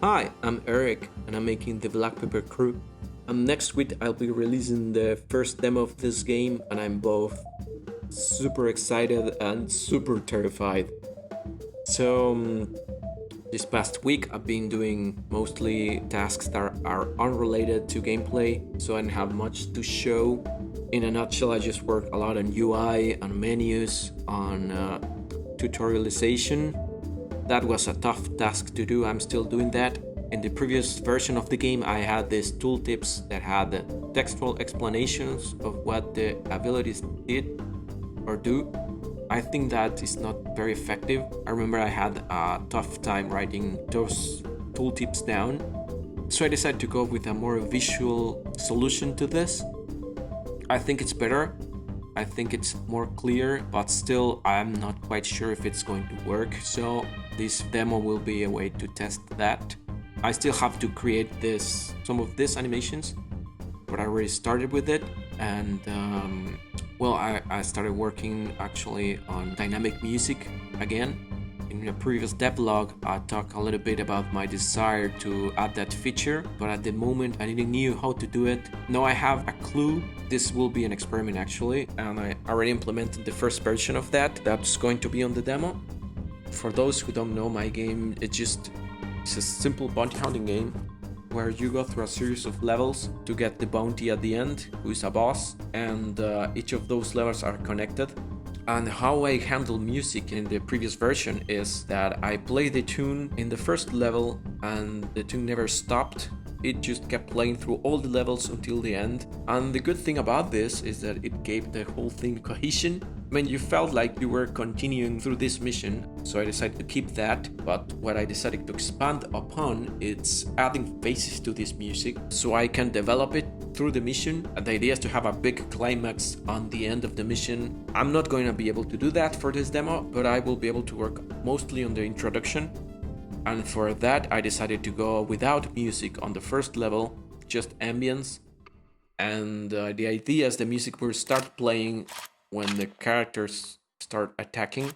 Hi, I'm Eric and I'm making Devlog Paper Crew. And next week I'll be releasing the first demo of this game and I'm both super excited and super terrified. So this past week I've been doing mostly tasks that are unrelated to gameplay, so I didn't have much to show. In a nutshell, I just worked a lot on UI, on menus, on tutorialization. That was a tough task to do. I'm still doing that. In the previous version of the game, I had these tooltips that had the textual explanations of what the abilities did or do. I think that is not very effective. I remember I had a tough time writing those tooltips down. So I decided to go with a more visual solution to this. I think it's better. I think it's more clear, but still I'm not quite sure if it's going to work. So this demo will be a way to test that. I still have to create some of these animations, but I already started with it. And I started working actually on dynamic music again. In a previous devlog, I talked a little bit about my desire to add that feature, but at the moment I didn't know how to do it. Now I have a clue. This will be an experiment actually, and I already implemented the first version of that. That's going to be on the demo. For those who don't know, my game, it's a simple bounty hunting game where you go through a series of levels to get the bounty at the end, who is a boss, and each of those levels are connected. And how I handle music in the previous version is that I play the tune in the first level and the tune never stopped. It just kept playing through all the levels until the end. And the good thing about this is that it gave the whole thing cohesion. I mean, you felt like you were continuing through this mission, so I decided to keep that. But what I decided to expand upon is adding phases to this music so I can develop it through the mission. And the idea is to have a big climax on the end of the mission. I'm not going to be able to do that for this demo, but I will be able to work mostly on the introduction. And for that, I decided to go without music on the first level, just ambience. And the idea is the music will start playing when the characters start attacking.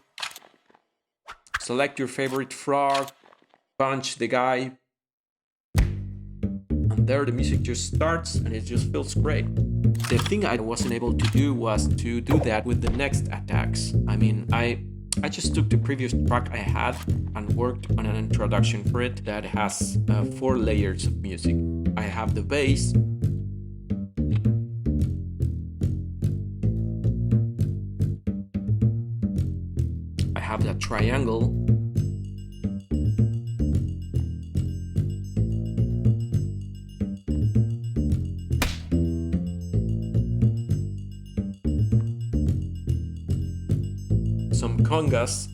Select your favorite frog, punch the guy, and there the music just starts and it just feels great. The thing I wasn't able to do was to do that with the next attacks. I mean, I just took the previous track I had and worked on an introduction for it that has 4 layers of music. I have the bass, I have that triangle, some congas,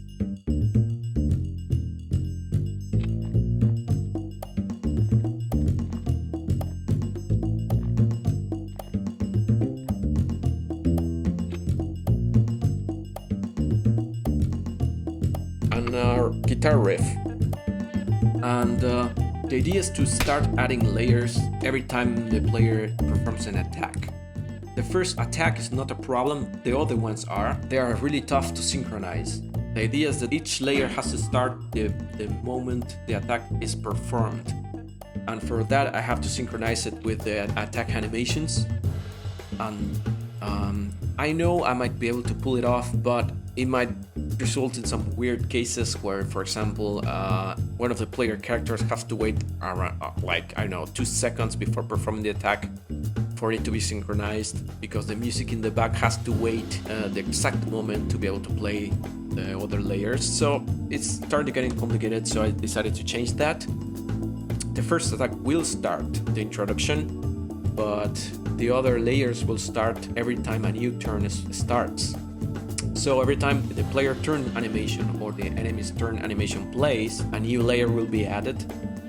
and our guitar riff. And the idea is to start adding layers every time the player performs an attack. The first attack is not a problem, the other ones are. They are really tough to synchronize. The idea is that each layer has to start the moment the attack is performed. And for that I have to synchronize it with the attack animations. And I know I might be able to pull it off, but it might result in some weird cases where, for example, one of the player characters has to wait around, 2 seconds before performing the attack for it to be synchronized, because the music in the back has to wait the exact moment to be able to play the other layers. So it's started getting complicated, so I decided to change that. The first attack will start the introduction, but the other layers will start every time a new turn starts. So every time the player turn animation or the enemy's turn animation plays, a new layer will be added,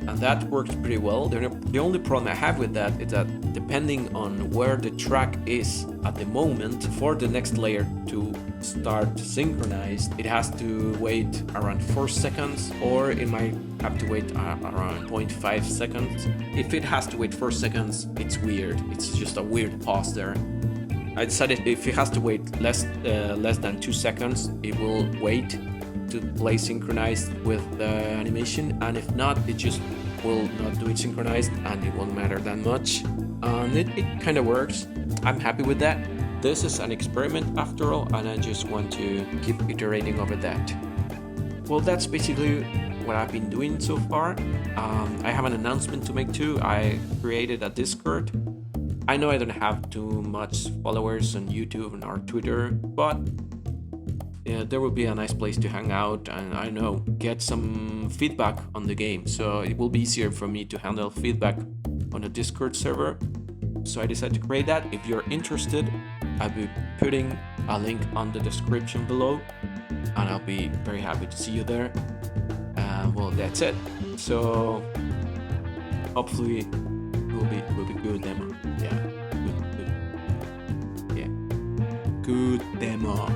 and that works pretty well. The only problem I have with that is that depending on where the track is at the moment for the next layer to start synchronized, it has to wait around 4 seconds, or it might have to wait around 0.5 seconds. If it has to wait 4 seconds, it's weird. It's just a weird pause there. I decided if it has to wait less than 2 seconds, it will wait to play synchronized with the animation, and if not, it just will not do it synchronized and it won't matter that much. And it kind of works. I'm happy with that. This is an experiment after all, and I just want to keep iterating over that. Well, that's basically what I've been doing so far. I have an announcement to make too. I created a Discord. I know I don't have too much followers on YouTube or Twitter, but yeah, there will be a nice place to hang out and I know get some feedback on the game. So it will be easier for me to handle feedback on a Discord server. So I decided to create that. If you're interested, I'll be putting a link on the description below, and I'll be very happy to see you there. Well, that's it. So hopefully it will be good demo. Yeah, good. Yeah, good demo.